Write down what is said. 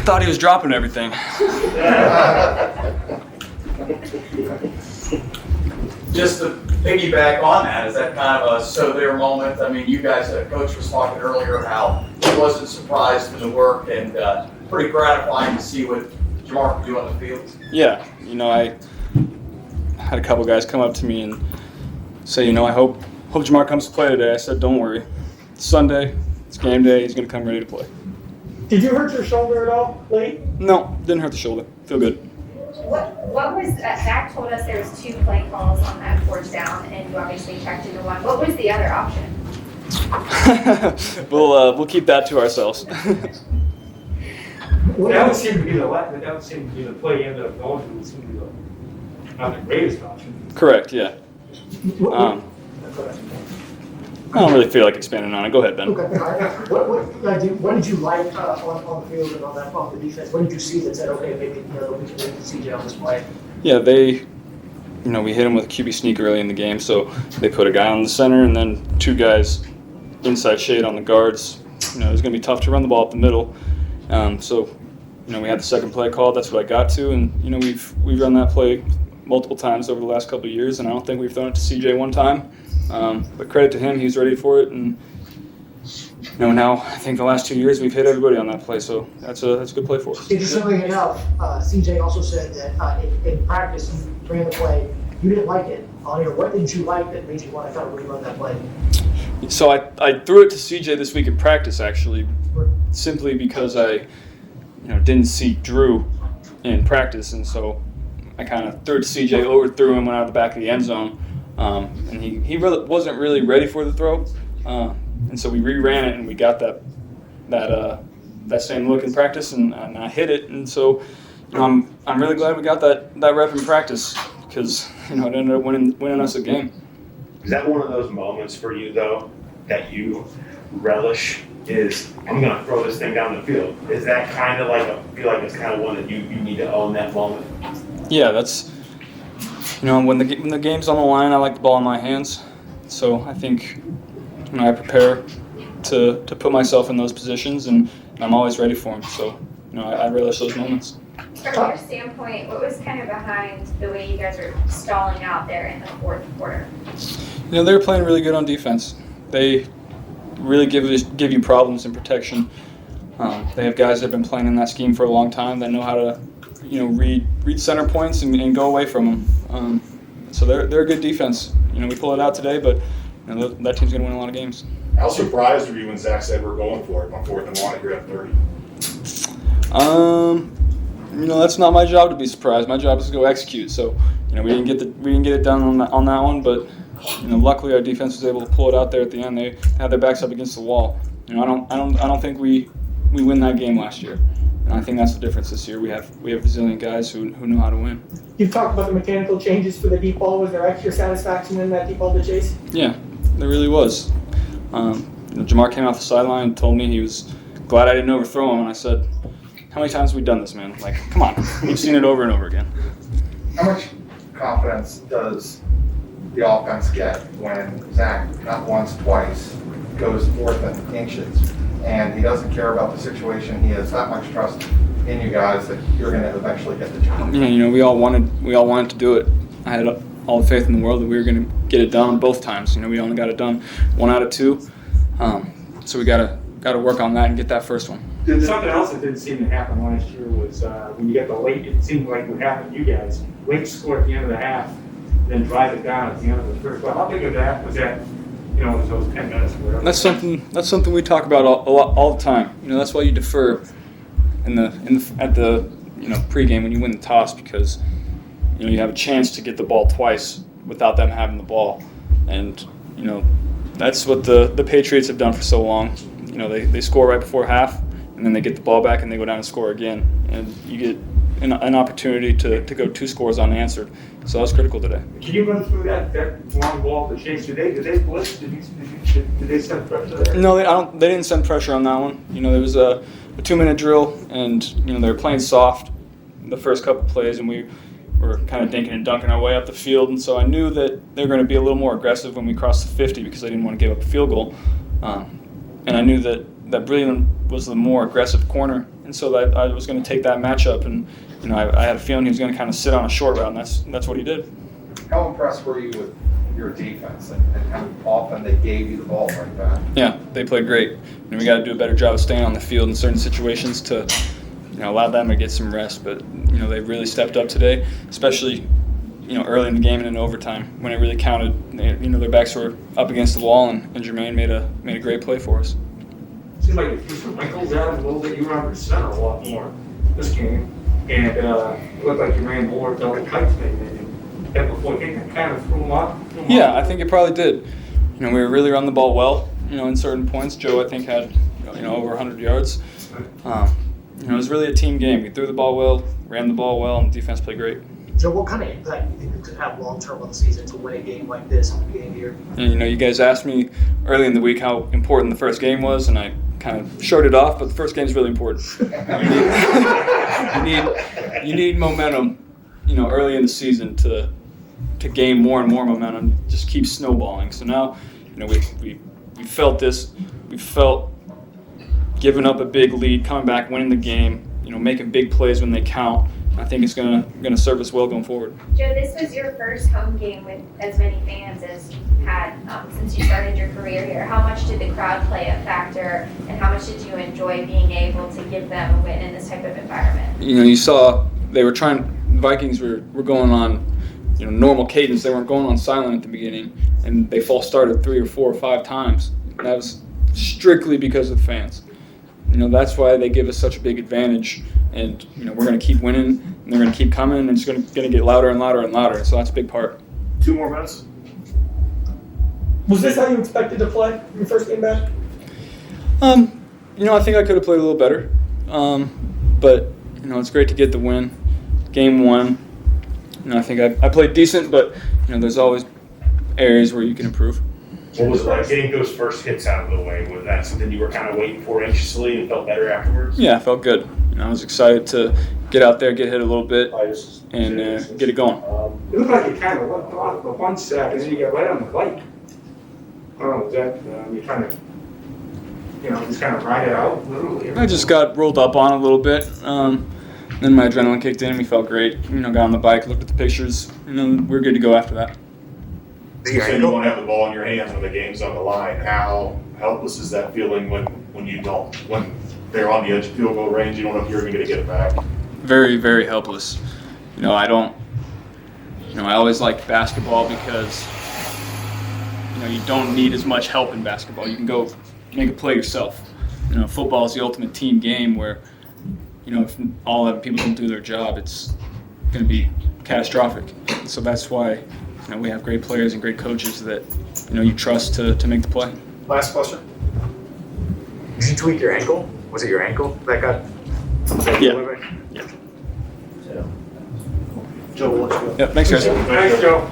thought he was dropping everything. Just to piggyback on that, is that kind of a so-there moment? I mean, you guys, Coach was talking earlier how he wasn't surprised in the work, and pretty gratifying to see what Jamar could do on the field. Yeah, I had a couple guys come up to me and say, I hope Jamar comes to play today. I said, don't worry. It's Sunday. It's game day. He's going to come ready to play. Did you hurt your shoulder at all late? No, didn't hurt the shoulder. Feel good. What was Zach told us there was 2 play calls on that 4th down, and you obviously checked into one. What was the other option? We'll keep that to ourselves. That would seem to be the play you ended up going to. Would seem to be not the greatest option. Correct. Yeah. I don't really feel like expanding on it. Go ahead, Ben. Okay. What did you like on the field and on the defense? What did you see that said, okay, maybe we can CJ on this play? Yeah, we hit him with a QB sneak early in the game, so they put a guy on the center and then 2 guys inside shade on the guards. It was going to be tough to run the ball up the middle. So we had the second play called. That's what I got to, and we've run that play multiple times over the last couple of years, and I don't think we've thrown it to CJ one time. But credit to him, he was ready for it, and now I think the last 2 years we've hit everybody on that play, so that's a good play for us. Interestingly enough, CJ also said that in practice you ran the play, you didn't like it. What didn't you like that made you want to kind of rerun that play? So I threw it to CJ this week in practice, actually, simply because I didn't see Drew in practice, and so I kind of threw it to CJ, overthrew him, went out the back of the end zone. And he really wasn't really ready for the throw, and so we reran it and we got that same look in practice, and I hit it, and so I'm really glad we got that rep in practice because it ended up winning us a game. Is that one of those moments for you though that you relish? Is I'm going to throw this thing down the field? Is that kind of feel like it's kind of one that you need to own that moment? Yeah, that's. When the game's on the line, I like the ball in my hands. So I think I prepare to put myself in those positions, and I'm always ready for them. So I relish those moments. From your standpoint, what was kind of behind the way you guys are stalling out there in the 4th quarter? They were playing really good on defense. They really give you problems in protection. They have guys that have been playing in that scheme for a long time that know how to read center points and go away from them. So they're a good defense. We pull it out today, but that team's going to win a lot of games. How surprised were you when Zach said we're going for it on 4th and 1 if you're at 30? That's not my job to be surprised. My job is to go execute. So we didn't get it done on that one, but luckily our defense was able to pull it out there at the end. They had their backs up against the wall. I don't think we win that game last year. And I think that's the difference this year. We have resilient guys who know how to win. You've talked about the mechanical changes for the deep ball. Was there extra satisfaction in that deep ball to chase? Yeah, there really was. Jamar came off the sideline and told me he was glad I didn't overthrow him, and I said, how many times have we done this, man? Come on. We've seen it over and over again. How much confidence does the offense get when Zach, not once, twice, goes 4th and inches, and he doesn't care about the situation? He has that much trust in you guys that you're going to eventually get the job. We all wanted to do it. I had all the faith in the world that we were going to get it done both times. We only got it done 1 out of 2, so we got to work on that and get that first one. Something else that didn't seem to happen last year was when you get the late. It seemed like what happened to you guys. Late score at the end of the half, then drive it down at the end of the 3rd. Well, how big of that was that? Was those 10 minutes or whatever. That's something we talk about all the time. That's why you defer at the pregame when you win the toss, because you have a chance to get the ball twice without them having the ball, and that's what the Patriots have done for so long. They score right before half, and then they get the ball back and they go down and score again, and you get an opportunity to go 2 scores unanswered. So that was critical today. Can you run through that long ball to chase? Did they blitz? Did they send pressure there? No, they didn't send pressure on that one. There was a 2-minute drill, and they were playing soft the first couple plays, and we were kind of dinking and dunking our way up the field, and so I knew that they were going to be a little more aggressive when we crossed the 50 because I didn't want to give up a field goal. And I knew that Brilliant was the more aggressive corner, and so that I was going to take that matchup, and I had a feeling he was going to kind of sit on a short route, and that's what he did. How impressed were you with your defense and how often they gave you the ball like that? Yeah, they played great. We got to do a better job of staying on the field in certain situations to allow them to get some rest. But they really stepped up today, especially early in the game and in overtime when it really counted. Their backs were up against the wall, and Jermaine made a great play for us. Seemed like you threw some wrinkles at him a little bit. You were under center a lot more this game, and it looked like you ran more double tight thing than you had before. I think that kind of threw him off. Yeah, I think it probably did. We were really running the ball well. In certain points, Joe I think had over 100 yards. It was really a team game. We threw the ball well, ran the ball well, and defense played great. Joe, what kind of impact do you think it could have long-term on the season to win a game like this at the beginning of the year? And, you guys asked me early in the week how important the first game was, and I kind of showed it off, but the first game is really important. You need momentum, early in the season to gain more and more momentum, just keep snowballing. So now, we felt this. We felt giving up a big lead, coming back, winning the game, making big plays when they count. I think it's gonna serve us well going forward. Joe, this was your first home game with as many fans as you've had since you started your career here. How much did the crowd play a factor, and how much did you enjoy being able to give them a win in this type of environment? You saw they were trying. Vikings were going on, normal cadence. They weren't going on silent at the beginning, and they false started 3 or 4 or 5 times. And that was strictly because of the fans. That's why they give us such a big advantage. And we're going to keep winning, and they're going to keep coming, and it's going to get louder and louder and louder. So that's a big part. 2 more minutes. Was this how you expected to play your first game back? I think I could have played a little better, but it's great to get the win. Game 1. I think I played decent, but there's always areas where you can improve. What was it like getting those first hits out of the way? Was that something you were kind of waiting for anxiously and felt better afterwards? Yeah, I felt good. I was excited to get out there, get hit a little bit, and get it going. It looked like you kind of went off the 1 sack, and then you got right on the bike. I don't know, was that you're trying to, just kind of ride it out, literally? I just got rolled up on a little bit. Then my adrenaline kicked in. We felt great. Got on the bike, looked at the pictures. We're good to go after that. You said you want to have the ball in your hands when the game's on the line. How helpless is that feeling when you don't? When they're on the edge of field goal range, you don't know if you're even going to get it back. Very, very helpless. I don't. I always liked basketball because you don't need as much help in basketball. You can go make a play yourself. Football is the ultimate team game where if all 11 people don't do their job, it's going to be catastrophic. So that's why we have great players and great coaches that you trust to make the play. Last question. Did you tweak your ankle? Was it your ankle that got? Yeah. Yeah. Joe, let's go. Yeah. Thanks, guys. Thanks, Joe.